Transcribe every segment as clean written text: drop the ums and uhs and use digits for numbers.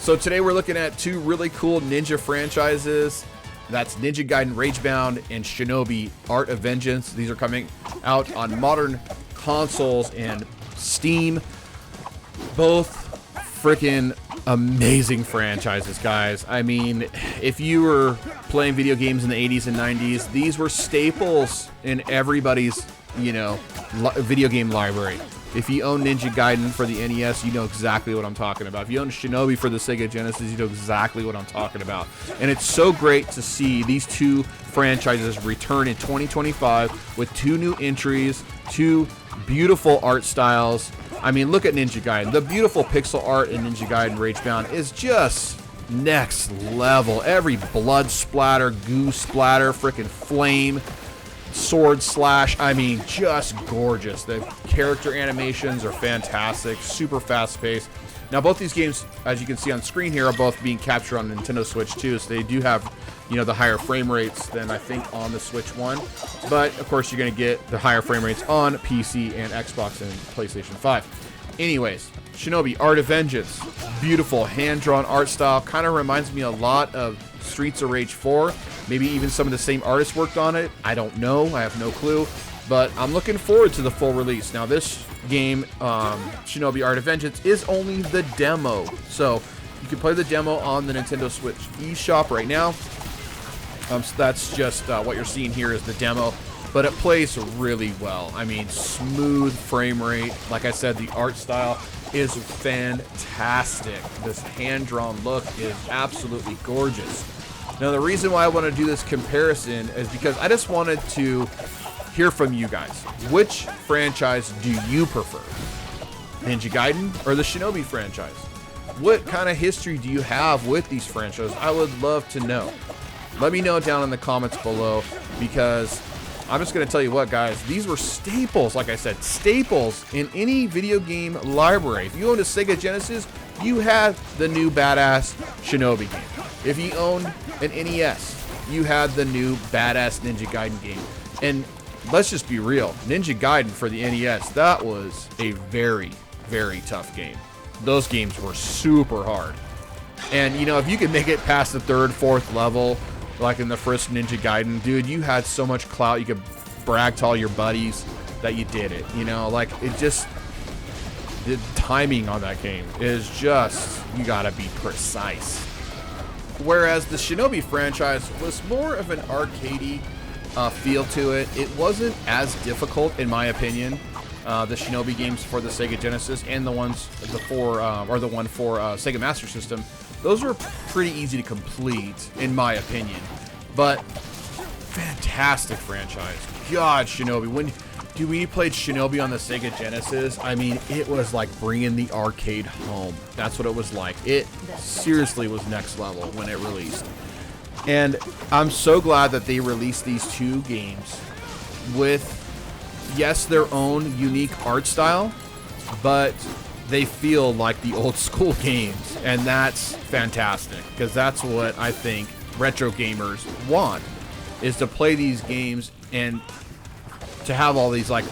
So today we're looking at two really cool ninja franchises. That's Ninja Gaiden Ragebound and Shinobi Art of Vengeance. These are coming out on modern consoles and Steam. Both freaking amazing franchises, guys. I mean, if you were playing video games in the 80s and 90s, these were staples in everybody's, video game library. If you own Ninja Gaiden for the NES, you know exactly what I'm talking about. If you own Shinobi for the Sega Genesis, you know exactly what I'm talking about. And it's so great to see these two franchises return in 2025 with two new entries, two beautiful art styles. I mean, look at Ninja Gaiden. The beautiful pixel art in Ninja Gaiden Ragebound is just next level. Every blood splatter, goo splatter, freaking flame, sword slash, I mean, just gorgeous. The character animations are fantastic, super fast paced. Now both these games, as you can see on screen here, are both being captured on Nintendo Switch 2, so they do have, the higher frame rates than I think on the Switch 1. But of course you're going to get the higher frame rates on PC and Xbox and PlayStation 5. Anyways, Shinobi Art of Vengeance, beautiful hand-drawn art style, kind of reminds me a lot of Streets of Rage 4. Maybe even some of the same artists worked on it. I don't know. I have no clue. But I'm looking forward to the full release. Now, this game, Shinobi Art of Vengeance, is only the demo. So you can play the demo on the Nintendo Switch eShop right now. So that's just what you're seeing here is the demo. But it plays really well. I mean, smooth frame rate. Like I said, the art style is fantastic. This hand-drawn look is absolutely gorgeous. Now, the reason why I want to do this comparison is because I just wanted to hear from you guys. Which franchise do you prefer? Ninja Gaiden or the Shinobi franchise? What kind of history do you have with these franchises? I would love to know. Let me know down in the comments below, because I'm just going to tell you what, guys, these were staples, like I said, staples in any video game library. If you owned a Sega Genesis, you had the new badass Shinobi game. If you owned an NES, you had the new badass Ninja Gaiden game. And let's just be real, Ninja Gaiden for the NES, that was a very, very tough game. Those games were super hard. And, if you could make it past the third, fourth level, like in the first Ninja Gaiden, dude, you had so much clout. You could brag to all your buddies that you did it. The timing on that game is just, you gotta be precise. Whereas the Shinobi franchise was more of an arcadey feel to it. It wasn't as difficult, in my opinion. The Shinobi games for the Sega Genesis and the one for Sega Master System, those were pretty easy to complete, in my opinion. But fantastic franchise. God, Shinobi. When you played Shinobi on the Sega Genesis, I mean, it was like bringing the arcade home. That's what it was like. It seriously was next level when it released. And I'm so glad that they released these two games with, yes, their own unique art style, but they feel like the old school games, and that's fantastic, because that's what I think retro gamers want, is to play these games and to have all these like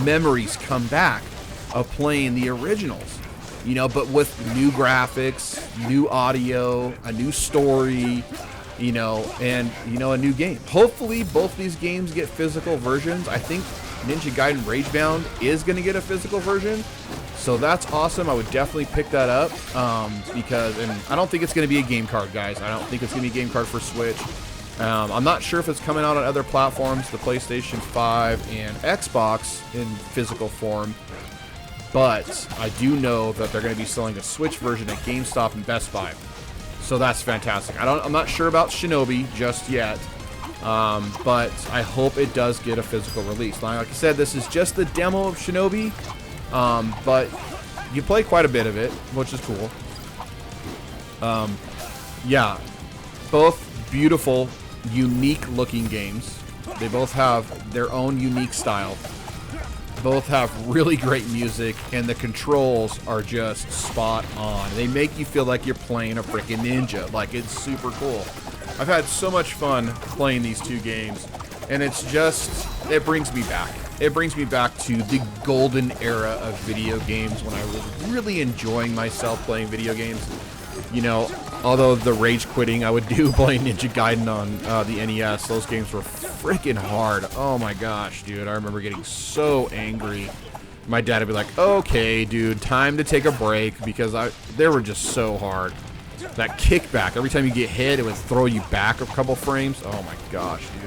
memories come back of playing the originals, but with new graphics, new audio, a new story, and a new game. Hopefully both these games get physical versions. I think Ninja Gaiden Ragebound is going to get a physical version, so that's awesome. I would definitely pick that up, because I don't think it's going to be a game card, guys. I don't think it's going to be a game card for Switch. I'm not sure if it's coming out on other platforms, the PlayStation 5 and Xbox in physical form, but I do know that they're going to be selling a Switch version at GameStop and Best Buy. So that's fantastic. I'm not sure about Shinobi just yet, but I hope it does get a physical release. Like I said, this is just the demo of Shinobi, but you play quite a bit of it, which is cool. Yeah, both beautiful, unique looking games. They both have their own unique style. Both have really great music, and the controls are just spot on. They make you feel like you're playing a freaking ninja. Like, it's super cool. I've had so much fun playing these two games. And it's just, it brings me back. It brings me back to the golden era of video games when I was really enjoying myself playing video games. You know, although the rage quitting I would do playing Ninja Gaiden on the NES, those games were freaking hard. Oh my gosh, dude. I remember getting so angry. My dad would be like, okay, dude, time to take a break, because they were just so hard. That kickback, every time you get hit, it would throw you back a couple frames. Oh my gosh, dude.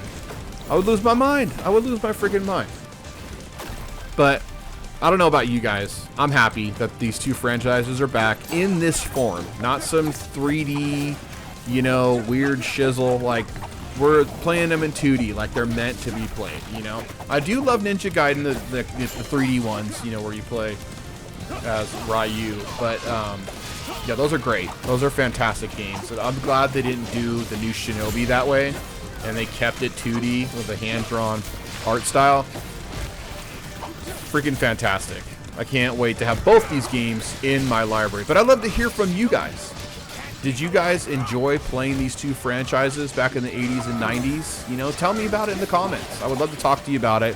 I would lose my mind. I would lose my freaking mind. But I don't know about you guys. I'm happy that these two franchises are back in this form. Not some 3D, you know, weird shizzle. Like, we're playing them in 2D like they're meant to be played, you know? I do love Ninja Gaiden, the 3D ones, you know, where you play as Ryu. But, yeah, those are great. Those are fantastic games. And I'm glad they didn't do the new Shinobi that way, and they kept it 2D with a hand-drawn art style. Freaking fantastic. I can't wait to have both these games in my library. But I'd love to hear from you guys. Did you guys enjoy playing these two franchises back in the 80s and 90s? You know, tell me about it in the comments. I would love to talk to you about it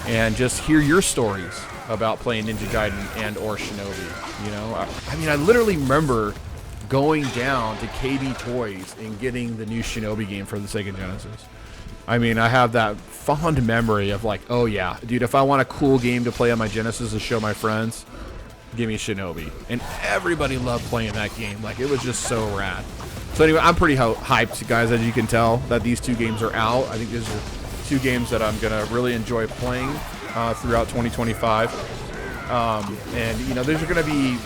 and just hear your stories about playing Ninja Gaiden and or Shinobi. You know, I mean, I literally remember going down to KB Toys and getting the new Shinobi game for the Sega Genesis. I mean, I have that fond memory of like, oh yeah, dude, if I want a cool game to play on my Genesis to show my friends, give me Shinobi. And everybody loved playing that game. Like, it was just so rad. So anyway, I'm pretty hyped, guys, as you can tell, that these two games are out. I think these are two games that I'm going to really enjoy playing throughout 2025. And, you know, these are going to be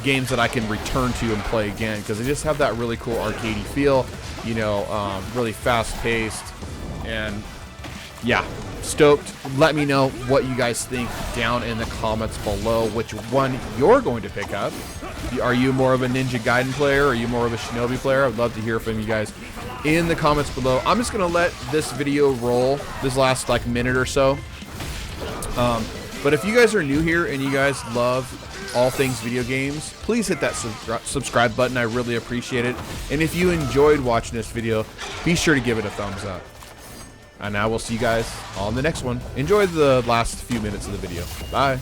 games that I can return to and play again, because they just have that really cool arcadey feel, you know, really fast-paced. And yeah, stoked. Let me know what you guys think down in the comments below, which one you're going to pick up. Are you more of a Ninja Gaiden player? Are you more of a Shinobi player? I'd love to hear from you guys in the comments below. I'm just going to let this video roll this last like minute or so. But if you guys are new here and you guys love all things video games, please hit that subscribe button. I really appreciate it. And if you enjoyed watching this video, be sure to give it a thumbs up. And now we'll see you guys on the next one. Enjoy the last few minutes of the video. Bye.